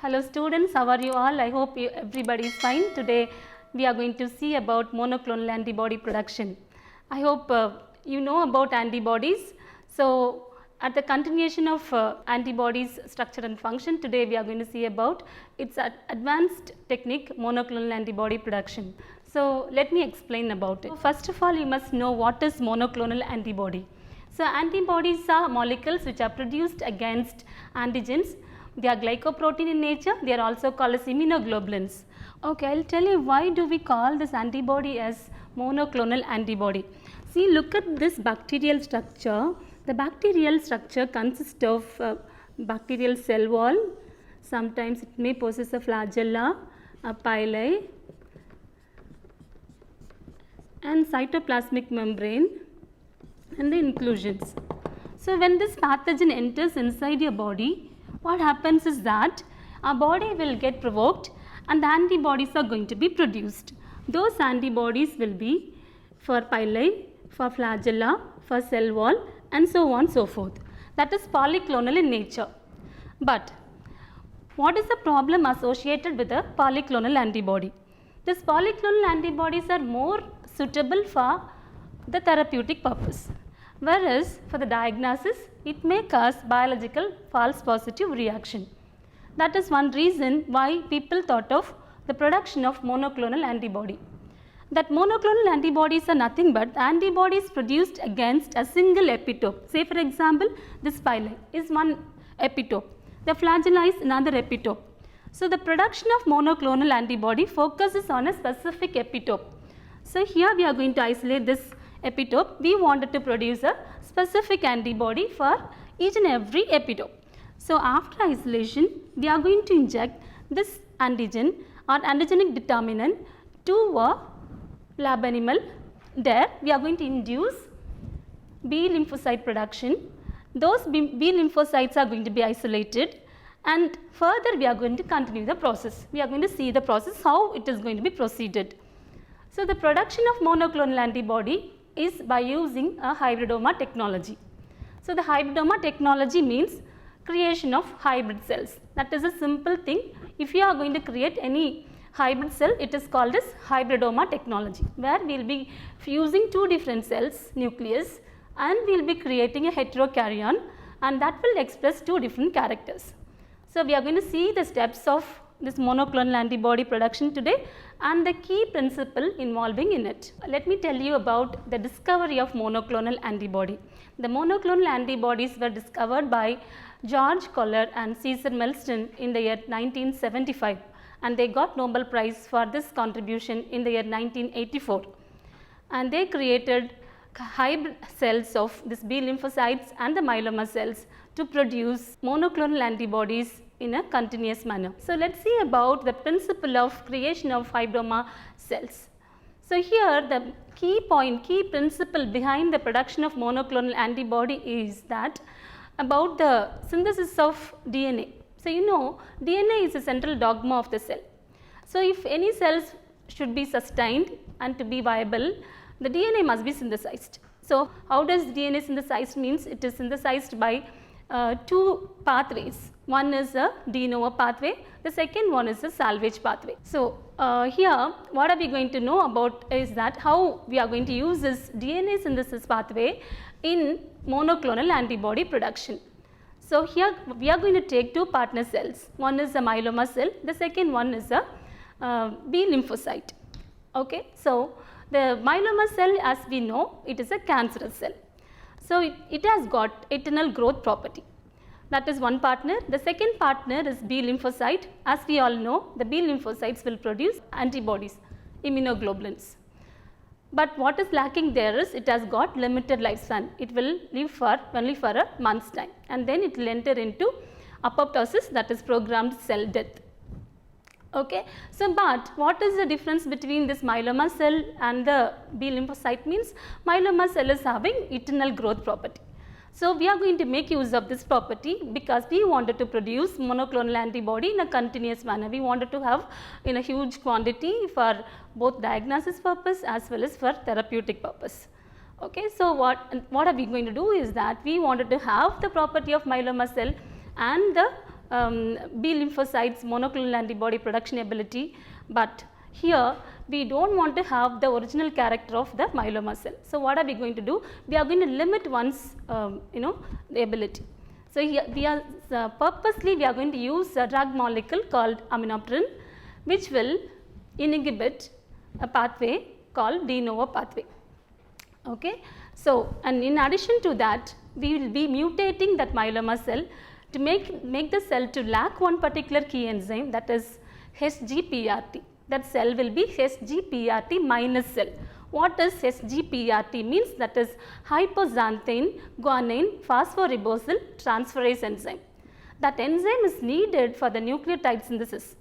Hello students, how are you all? I hope everybody is fine. Today we are going to see about monoclonal antibody production. I hope you know about antibodies. So at the continuation of antibodies structure and function, today we are going to see about its advanced technique, monoclonal antibody production. So let me explain about it. First of all, you must know what is monoclonal antibody. So antibodies are molecules which are produced against antigens. They are glycoprotein in nature. They are also called as immunoglobulins. Okay, I will tell you why do we call this antibody as monoclonal antibody. See, look at this bacterial structure. The bacterial structure consists of bacterial cell wall. Sometimes it may possess a flagella, a pili, and cytoplasmic membrane and the inclusions. So when this pathogen enters inside your body, what happens is that our body will get provoked and the antibodies are going to be produced. Those antibodies will be for pili, for flagella, for cell wall, and so on so forth. That is polyclonal in nature. But what is the problem associated with a polyclonal antibody? These polyclonal antibodies are more suitable for the therapeutic purpose, whereas for the diagnosis it may cause biological false positive reaction. That is one reason why people thought of the production of monoclonal antibody. That monoclonal antibodies are nothing but antibodies produced against a single epitope. Say for example, this pili is one epitope, the flagella is another epitope. So the production of monoclonal antibody focuses on a specific epitope. So here we are going to isolate this epitope. We wanted to produce a specific antibody for each and every epitope. So after isolation, we are going to inject this antigen or antigenic determinant to a lab animal. There we are going to induce B lymphocyte production. Those B lymphocytes are going to be isolated, and further we are going to continue the process. We are going to see the process, how it is going to be proceeded. So the production of monoclonal antibody is by using a hybridoma technology. So the hybridoma technology means creation of hybrid cells. That is a simple thing. If you are going to create any hybrid cell, it is called as hybridoma technology, where we will be fusing two different cells, nucleus, and we will be creating a heterokaryon, and that will express two different characters. So we are going to see the steps of this monoclonal antibody production today and the key principle involving in it. Let me tell you about the discovery of monoclonal antibody. The monoclonal antibodies were discovered by George Koller and Cesar Melston in the year 1975, and they got Nobel Prize for this contribution in the year 1984. And they created hybrid cells of this B lymphocytes and the myeloma cells to produce monoclonal antibodies in a continuous manner. So let us see about the principle of creation of hybridoma cells. So here the key principle behind the production of monoclonal antibody is that about the synthesis of DNA. So you know, DNA is a central dogma of the cell. So if any cells should be sustained and to be viable, the DNA must be synthesized. So how does DNA synthesized? Means it is synthesized by two pathways. One is a de novo pathway, the second one is a salvage pathway. So here what are we going to know about is that how we are going to use this DNA synthesis pathway in monoclonal antibody production. So here we are going to take two partner cells. One is a myeloma cell, the second one is a B lymphocyte. Okay, so the myeloma cell, as we know, it is a cancerous cell. So it has got eternal growth property. That is one partner. The second partner is B lymphocyte. As we all know, the B lymphocytes will produce antibodies, immunoglobulins. But what is lacking there is it has got limited lifespan. It will live for only for a month's time, and then it will enter into apoptosis, that is programmed cell death. Okay. So but what is the difference between this myeloma cell and the B lymphocyte? Means myeloma cell is having eternal growth property. So we are going to make use of this property because we wanted to produce monoclonal antibody in a continuous manner. We wanted to have in a huge quantity for both diagnosis purpose as well as for therapeutic purpose. Okay, so what are we going to do is that we wanted to have the property of myeloma cell and the B lymphocytes monoclonal antibody production ability, but here we don't want to have the original character of the myeloma cell. So, what are we going to do? We are going to limit one's the ability. So, here we are purposely we are going to use a drug molecule called aminopterin, which will inhibit a pathway called de novo pathway. Okay. So, and in addition to that, we will be mutating that myeloma cell to make the cell to lack one particular key enzyme, that is SGPRT. That cell will be SGPRT minus cell. What does SGPRT means? That is hypoxanthine guanine phosphoribosyl transferase enzyme. That enzyme is needed for the nucleotide synthesis.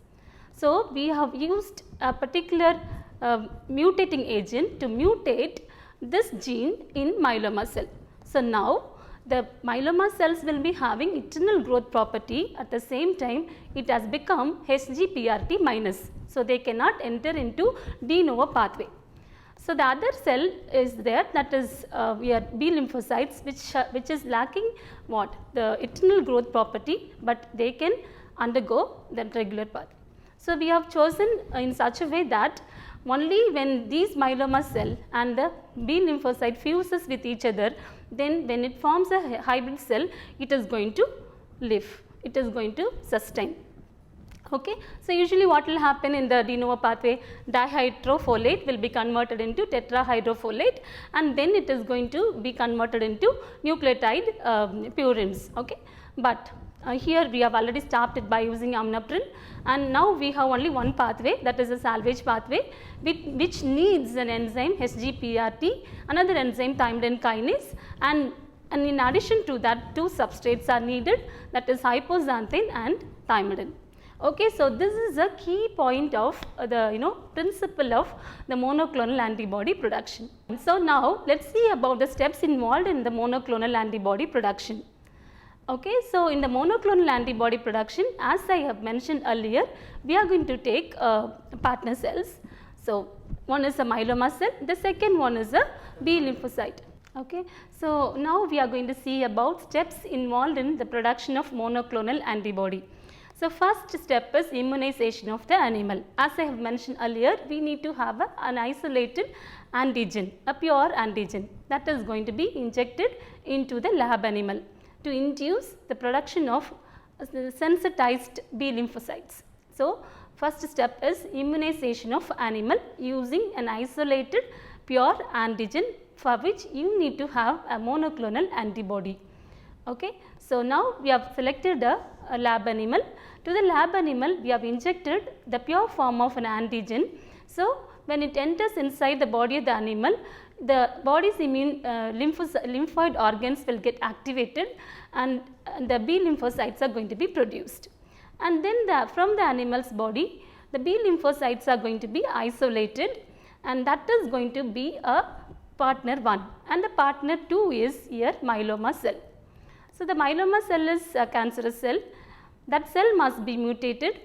So, we have used a particular mutating agent to mutate this gene in myeloma cell. So, now the myeloma cells will be having eternal growth property, at the same time it has become SGPRT minus. So, they cannot enter into de novo pathway. So, the other cell is there, that is we are B lymphocytes, which is lacking what? The eternal growth property, but they can undergo the regular path. So, we have chosen in such a way that only when these myeloma cell and the B lymphocyte fuses with each other, then when it forms a hybrid cell, it is going to live, it is going to sustain. Okay. So, usually what will happen in the de novo pathway, dihydrofolate will be converted into tetrahydrofolate, and then it is going to be converted into nucleotide purines. Okay. But here we have already started by using aminopterin, and now we have only one pathway, that is a salvage pathway, which needs an enzyme SGPRT, another enzyme thymidine kinase, and in addition to that, two substrates are needed, that is hypoxanthine and thymidine. Okay, so this is a key point of the principle of the monoclonal antibody production. So now let us see about the steps involved in the monoclonal antibody production. Okay, so in the monoclonal antibody production, as I have mentioned earlier, we are going to take partner cells. So one is a myeloma cell, the second one is a B lymphocyte. Okay, so now we are going to see about steps involved in the production of monoclonal antibody. So first step is immunization of the animal. As I have mentioned earlier, we need to have an isolated antigen, a pure antigen, that is going to be injected into the lab animal to induce the production of sensitized B lymphocytes. So first step is immunization of animal using an isolated pure antigen, for which you need to have a monoclonal antibody. Okay. So now we have selected a lab animal. To the lab animal, we have injected the pure form of an antigen. So when it enters inside the body of the animal, the body's lymphoid organs will get activated, and the B lymphocytes are going to be produced. And then from the animal's body, the B lymphocytes are going to be isolated, and that is going to be a partner 1, and the partner 2 is here myeloma cell. So the myeloma cell is a cancerous cell. That cell must be mutated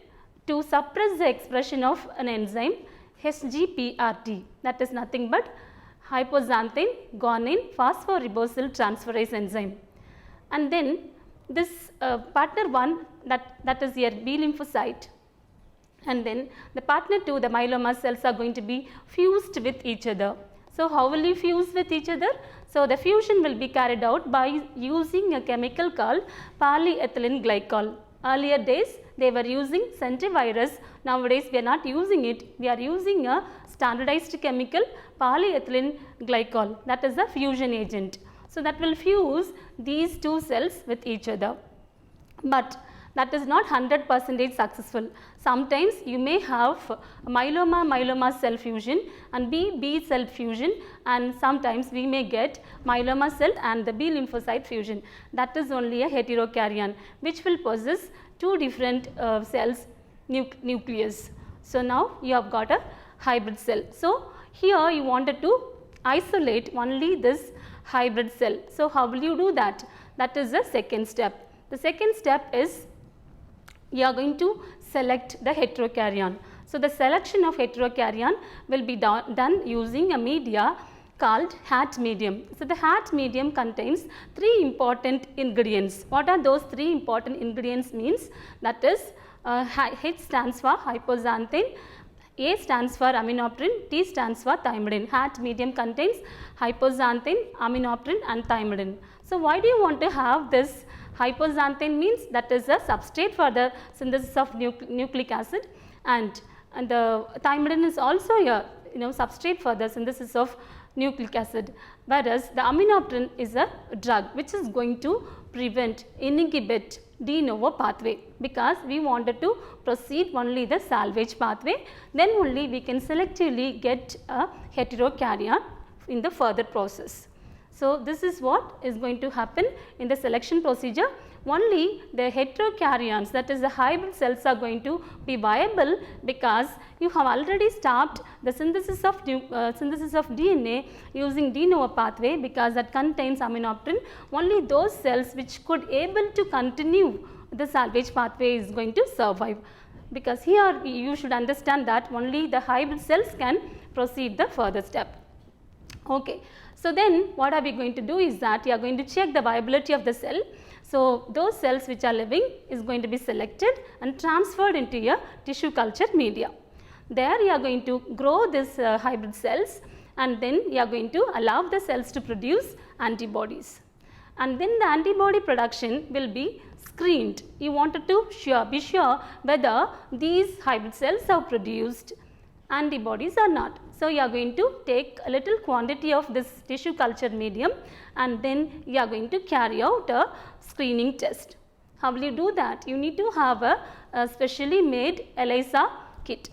to suppress the expression of an enzyme SGPRT, that is nothing but hypoxanthine guanine phosphoribosyl transferase enzyme. And then this partner 1, that is your B lymphocyte, and then the partner 2, the myeloma cells, are going to be fused with each other. So how will you fuse with each other? So the fusion will be carried out by using a chemical called polyethylene glycol. Earlier days they were using centivirus, nowadays we are not using it, we are using a standardized chemical polyethylene glycol, that is the fusion agent. So that will fuse these two cells with each other, but that is not 100% successful. Sometimes you may have myeloma cell fusion and B cell fusion, and sometimes we may get myeloma cell and the B lymphocyte fusion. That is only a heterokaryon which will possess two different cells nucleus. So now you have got a hybrid cell. So here you wanted to isolate only this hybrid cell. So how will you do that? That is the second step. The second step is you are going to select the heterokaryon. So the selection of heterokaryon will be done using a media called HAT medium. So, the HAT medium contains 3 important ingredients. What are those 3 important ingredients means? That is H stands for hypoxanthine, A stands for aminopterin, T stands for thymidine. HAT medium contains hypoxanthine, aminopterin and thymidine. So, why do you want to have this? Hypoxanthine means that is a substrate for the synthesis of nucleic acid, and the thymidine is also a substrate for the synthesis of nucleic acid, whereas the aminopterin is a drug which is going to prevent, inhibit de novo pathway, because we wanted to proceed only the salvage pathway, then only we can selectively get a heterokaryon in the further process. So, this is what is going to happen in the selection procedure. Only the heterokaryons, that is the hybrid cells, are going to be viable because you have already stopped the synthesis of DNA using de novo pathway, because that contains aminopterin. Only those cells which could able to continue the salvage pathway is going to survive, because here you should understand that only the hybrid cells can proceed the further step. Okay. So, then what are we going to do is that we are going to check the viability of the cell. So, those cells which are living is going to be selected and transferred into a tissue culture media. There you are going to grow this hybrid cells, and then you are going to allow the cells to produce antibodies, and then the antibody production will be screened. You wanted to be sure whether these hybrid cells have produced antibodies or not. So, you are going to take a little quantity of this tissue culture medium, and then you are going to carry out a screening test. How will you do that? You need to have a specially made ELISA kit.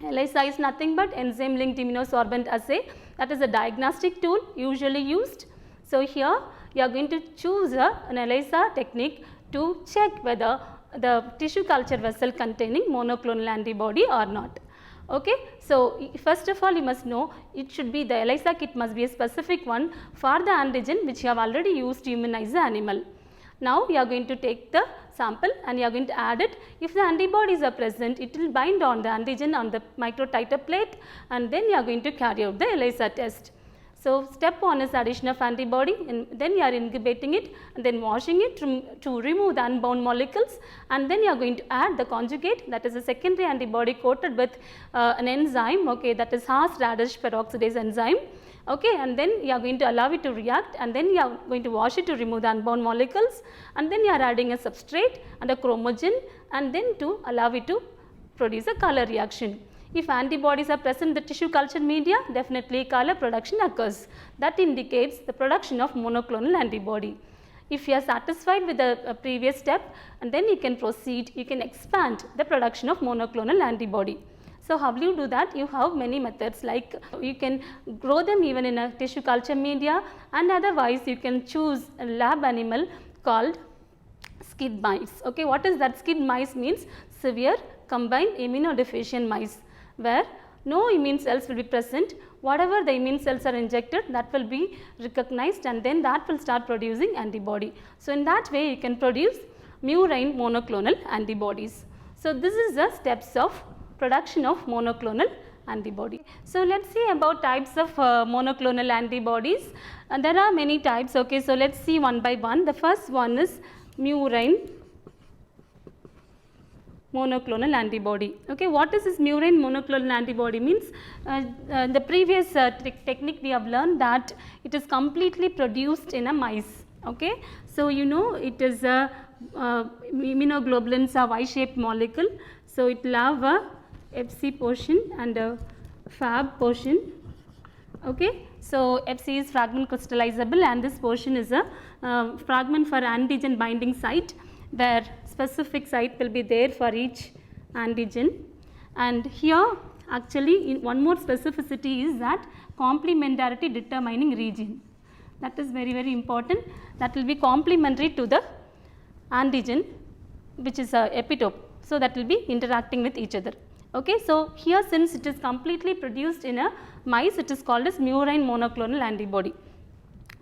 ELISA is nothing but enzyme linked immunosorbent assay, that is a diagnostic tool usually used. So, here you are going to choose an ELISA technique to check whether the tissue culture vessel containing monoclonal antibody or not. Okay. So, first of all you must know it should be, the ELISA kit must be a specific one for the antigen which you have already used to immunize the animal. Now, you are going to take the sample and you are going to add it. If the antibodies are present, it will bind on the antigen on the microtiter plate, and then you are going to carry out the ELISA test. So, step 1 is addition of antibody, and then you are incubating it and then washing it to remove the unbound molecules, and then you are going to add the conjugate, that is a secondary antibody coated with an enzyme, okay, that is Haas-Radish peroxidase enzyme. Okay, and then you are going to allow it to react, and then you are going to wash it to remove the unbound molecules, and then you are adding a substrate and a chromogen, and then to allow it to produce a color reaction. If antibodies are present in the tissue culture media, definitely color production occurs. That indicates the production of monoclonal antibody. If you are satisfied with the previous step, and then you can proceed, you can expand the production of monoclonal antibody. So, how will you do that? You have many methods, like you can grow them even in a tissue culture media, and otherwise you can choose a lab animal called SCID mice. Okay, what is that? SCID mice means severe combined immunodeficient mice, where no immune cells will be present. Whatever the immune cells are injected, that will be recognized, and then that will start producing antibody. So, in that way you can produce murine monoclonal antibodies. So, this is the steps of production of monoclonal antibody. So, let us see about types of monoclonal antibodies, and there are many types. Okay, so, let us see one by one. The first one is murine monoclonal antibody. Okay, what is this murine monoclonal antibody means? The previous technique we have learned that it is completely produced in a mice. Okay, so you know it is a immunoglobulins are Y-shaped molecule. So, it will have a Fc portion and a Fab portion. Okay, so Fc is fragment crystallizable, and this portion is a fragment for antigen binding site, where specific site will be there for each antigen. And here actually one more specificity is that complementarity determining region. That is very, very important. That will be complementary to the antigen, which is a epitope. So, that will be interacting with each other. Okay, so here since it is completely produced in a mice, it is called as murine monoclonal antibody.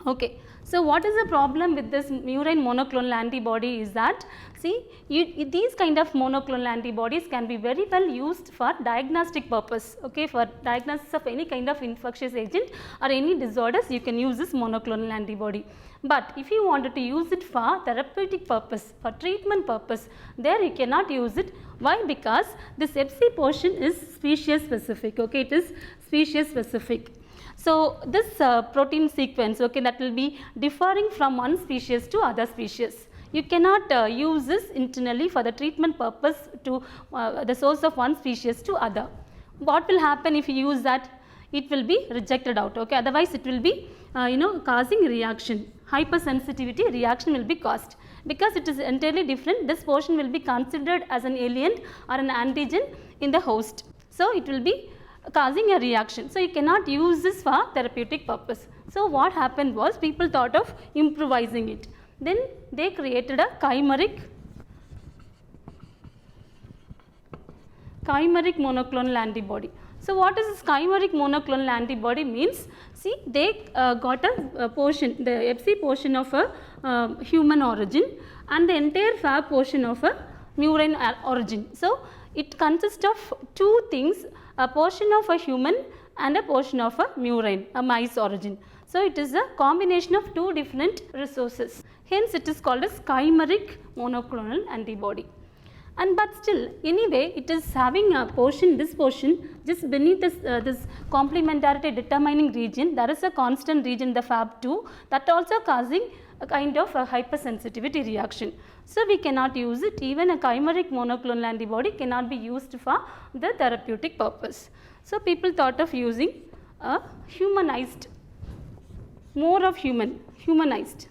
Okay, So what is the problem with this murine monoclonal antibody is that, see, these kind of monoclonal antibodies can be very well used for diagnostic purpose, okay, for diagnosis of any kind of infectious agent or any disorders you can use this monoclonal antibody. But if you wanted to use it for therapeutic purpose, for treatment purpose, there you cannot use it. Why? Because this Fc portion is species specific, okay, it is species specific. So this protein sequence, okay, that will be differing from one species to other species. You cannot use this internally for the treatment purpose to the source of one species to other. What will happen if you use that? It will be rejected out, okay, otherwise it will be causing reaction, hypersensitivity reaction will be caused. Because it is entirely different, this portion will be considered as an alien or an antigen in the host. So it will be causing a reaction. So you cannot use this for therapeutic purpose. So what happened was, people thought of improvising it. Then they created a chimeric monoclonal antibody. So what is this chimeric monoclonal antibody means? See, they got a portion, the Fc portion of a human origin and the entire Fab portion of a murine origin. So it consists of two things, a portion of a human and a portion of a murine, a mice origin. So it is a combination of two different resources. Hence it is called as chimeric monoclonal antibody. And but still, anyway, it is having a portion, this portion just beneath this complementarity determining region, there is a constant region, the Fab2, that also causing a kind of a hypersensitivity reaction. So we cannot use it. Even a chimeric monoclonal antibody cannot be used for the therapeutic purpose. So people thought of using a humanized, more of humanized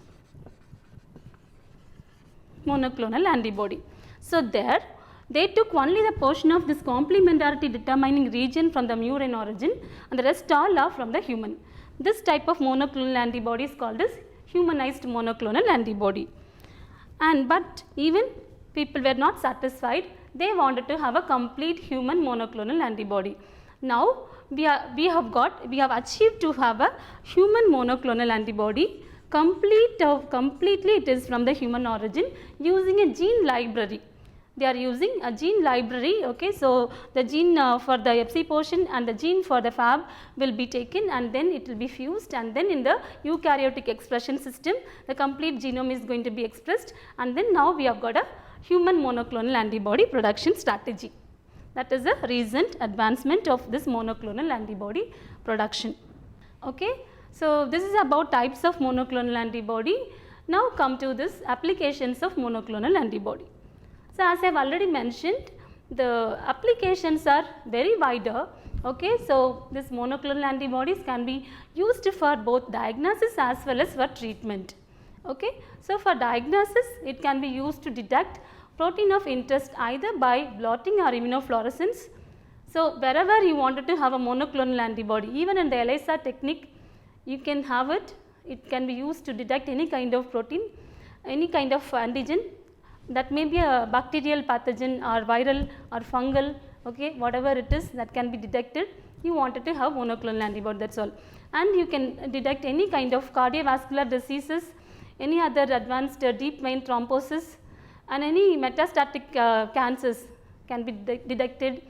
monoclonal antibody. So there they took only the portion of this complementarity determining region from the murine origin and the rest all are from the human. This type of monoclonal antibody is called as humanized monoclonal antibody. And but even people were not satisfied, they wanted to have a complete human monoclonal antibody. Now we have achieved to have a human monoclonal antibody, completely it is from the human origin using a gene library. They are using a gene library, okay. So the gene for the Fc portion and the gene for the Fab will be taken and then it will be fused, and then in the eukaryotic expression system the complete genome is going to be expressed, and then now we have got a human monoclonal antibody production strategy. That is a recent advancement of this monoclonal antibody production, okay. So this is about types of monoclonal antibody. Now come to this applications of monoclonal antibody. So as I have already mentioned, the applications are very wider, okay. So this monoclonal antibodies can be used for both diagnosis as well as for treatment, okay. So for diagnosis, it can be used to detect protein of interest either by blotting or immunofluorescence. So wherever you wanted to have a monoclonal antibody, even in the ELISA technique, you can have it. It can be used to detect any kind of protein, any kind of antigen, that may be a bacterial pathogen or viral or fungal, okay, whatever it is that can be detected. You wanted to have monoclonal antibody, that is all. And you can detect any kind of cardiovascular diseases, any other advanced deep vein thrombosis, and any metastatic cancers can be detected,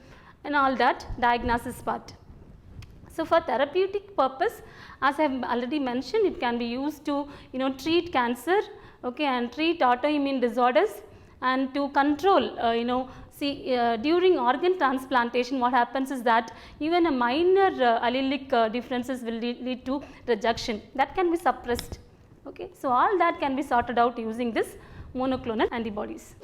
and all that diagnosis part. So for therapeutic purpose, as I have already mentioned, it can be used to treat cancer, okay, and treat autoimmune disorders, and to control during organ transplantation what happens is that even a minor allelic differences will lead to rejection, that can be suppressed, okay. So all that can be sorted out using this monoclonal antibodies.